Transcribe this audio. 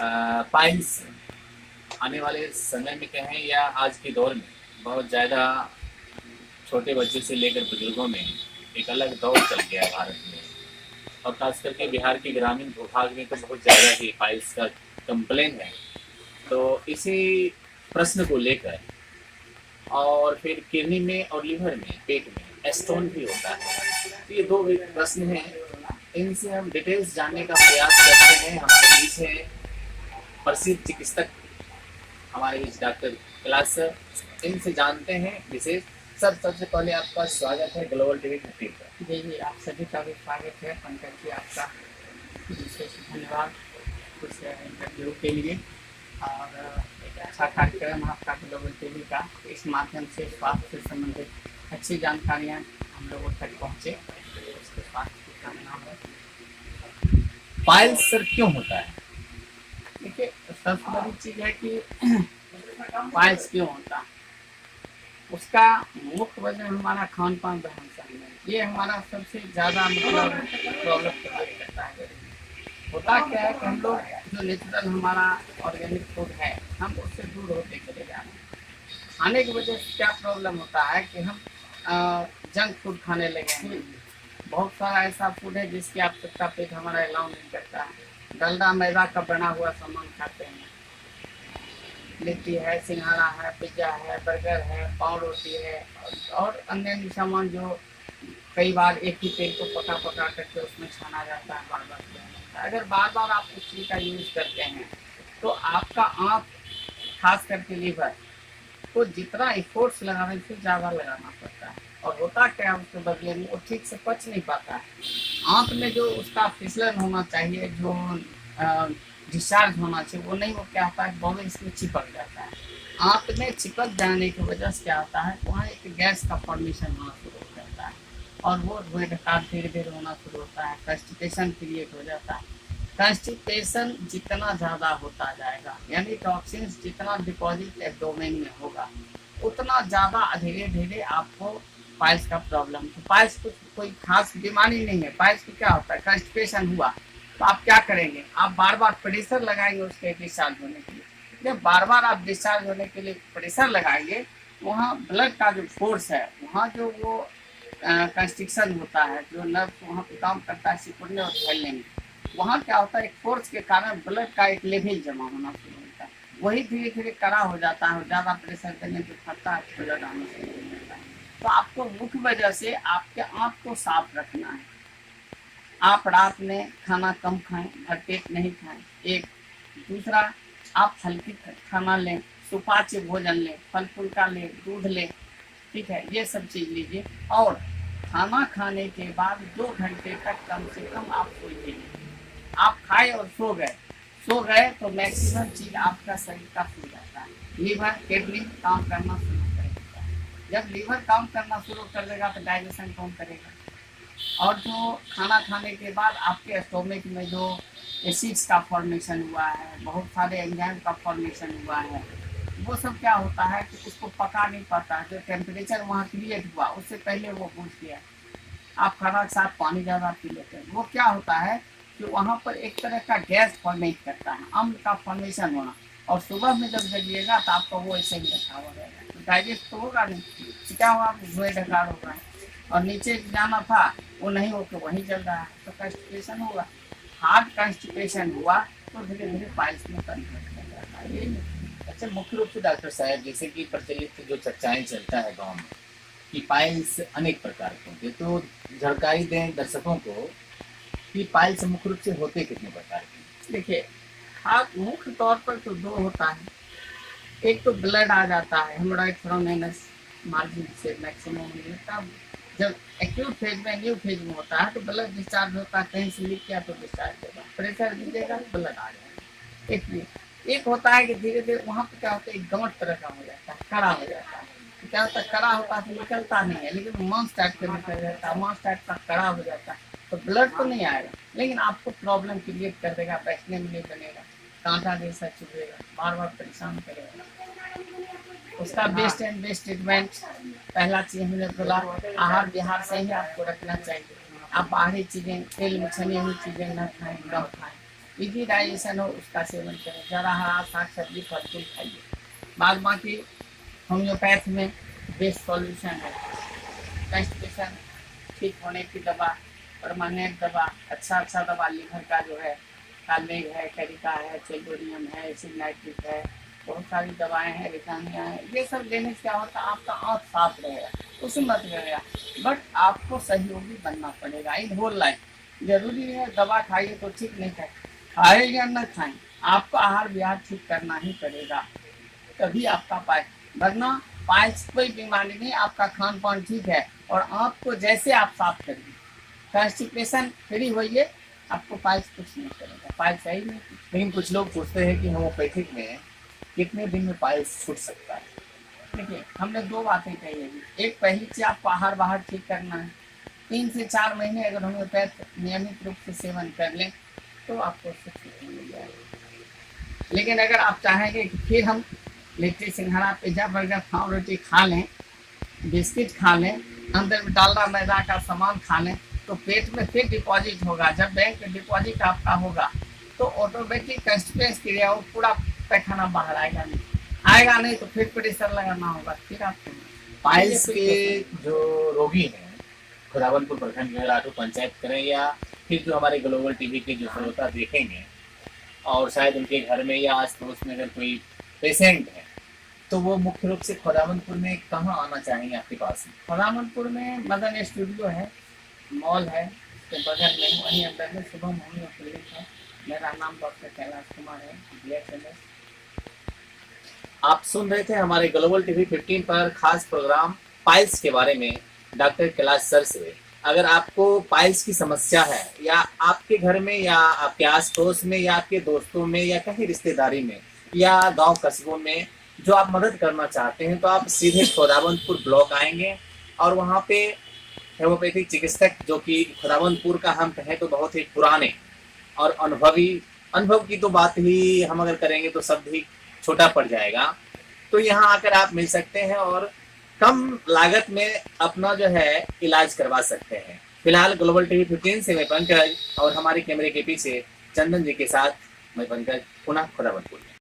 Piles आने वाले समय में कहें या आज के दौर में बहुत ज़्यादा छोटे बच्चे से लेकर बुजुर्गों में एक अलग दौर चल गया है भारत में। और खास करके बिहार के ग्रामीण भूभाग में तो बहुत ज़्यादा ही पाइल्स का कंप्लेन है। तो इसी प्रश्न को लेकर और फिर किडनी में और लीवर में, पेट में स्टोन भी होता है। तो ये दो प्रश्न हैं, इनसे हम डिटेल्स जानने का प्रयास करते हैं। हमारे बीच है प्रसिद्ध चिकित्सक, हमारे बीच डॉक्टर कैलाश सर, इनसे जानते हैं विशेष। सर, सबसे पहले आपका स्वागत है ग्लोबल टीवी 15 पर। जी जी, आप सभी का भी स्वागत है। पंकज जी, आपका विशेष धन्यवाद उस इंटरव्यू के लिए। और एक अच्छा कार्यक्रम आपका ग्लोबल टीवी का, इस माध्यम से स्वास्थ्य से संबंधित अच्छी जानकारियाँ हम लोगों तक पहुँचे, उसके स्वास्थ्य की कामना है। पाइल्स सर क्यों होता है? देखिए, सबसे बड़ी चीज़ है कि पाइल्स क्यों होता है, उसका मुख्य वजह हमारा खान पान रहन सहन है। ये हमारा सबसे ज़्यादा मतलब प्रॉब्लम क्रिएट करता है। होता क्या है कि हम लोग जो नेचुरल हमारा ऑर्गेनिक फूड है, हम उससे दूर होते चले जा रहे हैं। खाने की वजह से क्या प्रॉब्लम होता है कि हम जंक फूड खाने लगे हैं। बहुत सारा ऐसा फूड है जिसकी आवश्यकता पेट हमारा अलाउ नहीं करता है। डलडा मैदा का बना हुआ सामान खाते हैं, लिट्टी है, सिंघाड़ा है, पिज्ज़ा है, बर्गर है, पाव रोटी है और अन्य सामान जो कई बार एक ही तेल को पका पका करके उसमें छाना जाता है, बार बार। अगर बार बार आप उस चीज़ का यूज़ करते हैं तो आपका आँख, खास करके लीवर को जितना एफोर्ट्स लगाने से ज़्यादा लगाना पड़ता है। और होता क्या है, उसके बदले में वो ठीक से पच नहीं पाता है। आँत में जो उसका फिसलन होना चाहिए, जो डिस्चार्ज होना चाहिए, वो नहीं, वो क्या होता है, बॉडी इसमें चिपक जाता है। आँत में चिपक जाने की वजह से क्या होता है, वहाँ एक गैस का फॉर्मेशन होना शुरू हो जाता है और वो धुएं धकार धीरे धीरे होना शुरू होता है। कंस्टिपेशन क्रिएट हो जाता है। कंस्टिपेशन जितना ज़्यादा होता जाएगा, यानी टॉक्सिन्स जितना डिपॉजिट एब्डोमेन में होगा, उतना ज़्यादा धीरे धीरे आपको पाइल्स का प्रॉब्लम। तो पाइल्स कुछ कोई खास बीमारी नहीं है। पाइल्स को क्या होता है, कंस्टिपेशन हुआ तो आप क्या करेंगे, आप बार बार प्रेशर लगाएंगे उसके डिस्चार्ज होने के लिए। जब बार बार आप डिस्चार्ज होने के लिए प्रेशर लगाएंगे, वहाँ ब्लड का जो फोर्स है, वहाँ जो वो कंस्ट्रिक्शन होता है, जो नर्व वहाँ पे काम करता है सिकुड़ने और फैलने में, वहाँ क्या होता है, एक फोर्स के कारण ब्लड का एक लेवल जमा होना शुरू होता है। वही धीरे धीरे कड़ा हो जाता है और ज़्यादा प्रेशर देने पर फटता है, ब्लड आना शुरू हो जाता है। तो आपको मुख्य वजह से आपके आँख को साफ रखना है। आप रात में खाना कम खाएं, भरपेट नहीं खाएं। एक दूसरा, आप हल्की खाना लें, सुपाच्य भोजन लें, फल फूल का लें, दूध लें, ठीक है, ये सब चीज़ लीजिए। और खाना खाने के बाद 2 घंटे तक कम से कम आप सोइए। आप खाए और सो गए तो मैक्सिमम चीज़ आपका शरीर का सो जाता है। लीवर, किडनी काम करना शुरू करेगा। जब लीवर काम करना शुरू कर देगा तो डाइजेशन कौन करेगा। और जो खाना खाने के बाद आपके स्टोमक में जो एसिड्स का फॉर्मेशन हुआ है, बहुत सारे एंजाइम का फॉर्मेशन हुआ है, वो सब क्या होता है कि उसको पका नहीं पाता। जो टेम्परेचर वहाँ क्रिएट हुआ उससे पहले वो बुझ गया। आप खाना के साथ पानी ज़्यादा पी लेते हैं, वो क्या होता है कि वहाँ पर एक तरह का गैस फॉर्मेट करता है, अम्ल का फॉर्मेशन होना। और सुबह में जब जगिएगा तो आपका वो ऐसे ही रखा हुआ रहेगा, तो डाइजेस्ट तो होगा नहीं, तो क्या हुआ, धुएं ढकार होगा और नीचे जाना था वो नहीं होकर वहीं चल रहा है, तो कंस्टिपेशन होगा। हार्ड कंस्टिपेशन हुआ तो धीरे धीरे पाइल्स में कन्वर्ट कर जाता है। यही अच्छा, मुख्य रूप से डॉक्टर साहब, जैसे कि प्रचलित जो चर्चाएं चलता है गांव में कि पाइल्स अनेक प्रकार के होते, तो जानकारी दें दर्शकों को कि पाइल्स मुख्य रूप से होते कितने प्रकार के? देखिए, हाँ, मुख्य तौर पर तो 2 होता है। एक तो ब्लड आ जाता है, हेमोरॉइड फ्रॉम मार्जिन से मैक्सिमम तब जब एक्यूट फेज में, न्यू फेज में होता है तो ब्लड डिस्चार्ज होता है, कहीं से लीक किया तो डिस्चार्ज होगा, प्रेशर दीजिएगा ब्लड आ जाएगा। एक होता है कि धीरे धीरे वहाँ पर क्या होता है, एक गमट तरह का हो जाता है, कड़ा हो जाता है। तो क्या होता है, कड़ा होता है तो निकलता नहीं है, लेकिन मांस टाइप का निकल जाता है, मांस टाइप का कड़ा हो जाता है। तो ब्लड तो नहीं आएगा, लेकिन आपको प्रॉब्लम क्रिएट कर देगा, बैठने में नहीं बनेगा, कांटा जैसा चुभेगा, बार बार परेशान करेगा। उसका बेस्ट एंड बेस्ट ट्रीटमेंट, पहला चीज हमने बोला, आहार विहार सही आपको रखना चाहिए। आप बाहरी चीज़ें, तेल में छनी हुई चीज़ें न खाएं, कम खाएं। इजी डाइजेशन हो उसका सेवन करें, ज़रा हरा साग सब्जी फल फूल खाइए। बाद बाकी होम्योपैथ में बेस्ट सॉल्यूशन है, कंस्टिपेशन ठीक होने की दवा, परमानेंट दवा, अच्छा दवा लीवर का जो है, कालमेघ है, कैरिका है, चेल्डोनियम है, एसिड नाइट्रिक है, बहुत सारी दवाएं हैं, विटामिन है। ये सब लेने से क्या होता है, आपका आँख साफ रहेगा, उसमें मत रहेगा। बट आपको सहयोगी बनना पड़ेगा इन होल लाइफ। जरूरी है दवा खाइए तो ठीक नहीं है, खाए या न खाएं, आपको आहार विहार ठीक करना ही पड़ेगा, तभी आपका पाए। वरना पाइल्स कोई बीमारी नहीं, आपका खान पान ठीक है और आँख को जैसे आप साफ करिए, कॉन्स्टिपेशन फ्री होइए, आपको पाइल्स कुछ नहीं करेगा, पाइल्स है ही नहीं। लेकिन कुछ लोग पूछते हैं कि होम्योपैथिक में कितने दिन में पाइल्स छूट सकता है? देखिए हमने दो बातें कही है। एक पहली चीज आपको आहार बाहर ठीक करना है, 3 से 4 महीने अगर होम्योपैथ नियमित रूप से सेवन कर लें तो आपको उससे छुट्टी मिल जाएगी। लेकिन अगर आप चाहेंगे कि फिर हम लिट्टी सिंघाड़ा पिज्जा बर्गर पाव रोटी खा लें, बिस्किट खा लें, अंदर में डालडा मैदा का सामान खा लें, तो पेट में फिर डिपॉजिट होगा। जब बैंक में डिपॉजिट आपका होगा तो ऑटोमेटिक कंस्टिपेशन क्रिया हो, पूरा पैखाना बाहर आएगा नहीं तो फिर प्रेशर लगाना होगा, फिर आपको पाइल्स के जो रोगी हैं खुदावंतपुर प्रखंड में लाटू पंचायत करें या फिर जो हमारे ग्लोबल टीवी के जो श्रोता देखेंगे और शायद उनके घर में या आस पड़ोस में अगर कोई पेशेंट है तो वो मुख्य रूप से खुदावंतपुर में कहाँ आना चाहेंगे आपके पास? खुदावंतपुर में मदन स्टूडियो है, मॉल है, उसके बगल में वहीं अंदर में शुभम होम्यो क्लिनिक है। मेरा नाम डॉक्टर कैलाश कुमार है, BHMS। आप सुन रहे थे हमारे ग्लोबल टीवी 15 पर खास प्रोग्राम पाइल्स के बारे में डॉक्टर कैलाश सर से। अगर आपको पाइल्स की समस्या है या आपके घर में या आपके आस पड़ोस में या आपके दोस्तों में या कहीं रिश्तेदारी में या गांव कस्बों में जो आप मदद करना चाहते हैं तो आप सीधे खुदावंतपुर ब्लॉक आएंगे और वहाँ पे होम्योपैथिक चिकित्सक जो कि खुदावंतपुर का हम कहें तो बहुत ही पुराने और अनुभव की तो बात ही हम अगर करेंगे तो शब्द ही छोटा पड़ जाएगा, तो यहाँ आकर आप मिल सकते हैं और कम लागत में अपना जो है इलाज करवा सकते हैं। फिलहाल ग्लोबल टीवी 15 से मैं पंकज और हमारे कैमरे के पीछे चंदन जी के साथ मैं पंकज पुनः खुदावंतपुर।